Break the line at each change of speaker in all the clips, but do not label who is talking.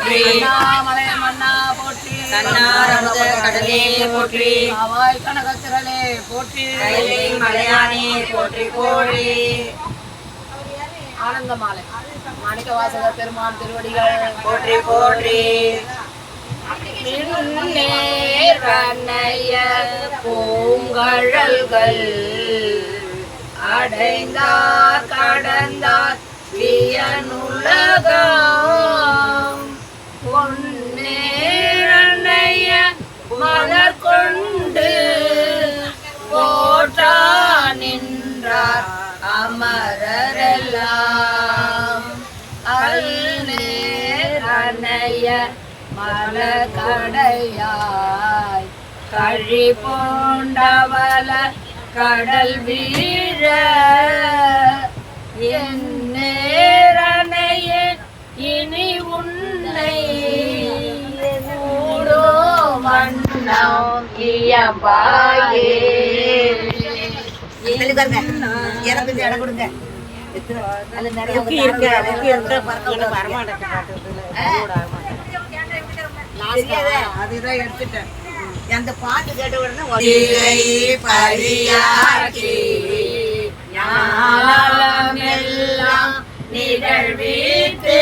போற்றி
மலை மன்னா போற்றி
கண்ணாரமுத கடலே போற்றி
ஆவாய் கனகத்திரளே போற்றி
மலையானே போற்றி போற்றி
ஆனந்த மாலை மாணிக்க வாசக பெருமான் திருவடிகள்
போற்றி போற்றி
நேரனைய பூங்கழல்கள் அடைந்தார் கடந்தார் வியனுலகம் பொன்னேரனைய மலர் கொண்டு போற்றா நின்றார் அமரரெல்லாம் அல்நேரனைய மலகடையாய் கழி போண்டவல கடல் வீழ என் நேரனையே இனி உன்னை மூடோ வண்ணம் இயம்பாயே
எனக்கு இடம் கொடுங்க அதுதான் எடுத்துட்டேன் அந்த பாட்டு கேட்ட உடனே பரியாக்கி
ஞானமெல்லாம் நிகழ்வித்து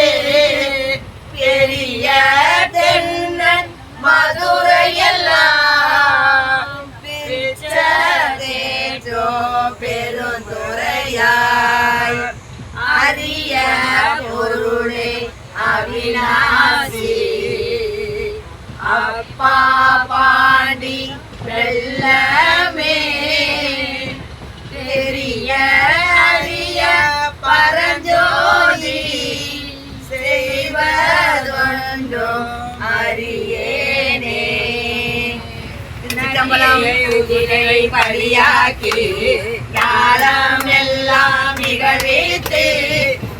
பெரிய தென்னன் மதுரையெல்லாம் பிச்சதேற்றோ பெருந்துரையாய் அரிய பொருளே அவிநாசி அப்பா பாண்டி வெள்ளமே பெரிய அரிய பரஞ்சோதி செய்வதொன்றோ அறியேனே
பரியாக்கி ஞானம் எல்லாம் நிகழ்வித்து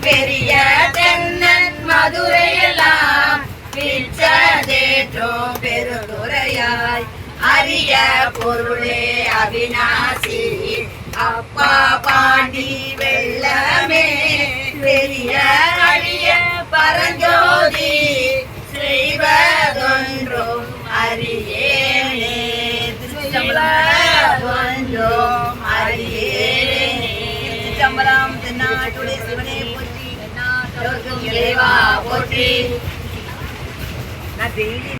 பெரிய தென்னன் மதுரையெல்லாம் பிச்சதேற்றோ பெருந்துரையாய் அரிய பொருளே அவிநாசி அப்பா பாண்டி வெள்ளமே பெரிய அரிய பரஞ்சோதி செய்வதொன்றும் அறியேனே திருச்சம்பலம் அறியேனே திருச்சம்பலம் தென்னாட்டுடைய சிவனே போற்றி தென்னாட்டுடைய இறைவா போற்றி நான் டெய்லி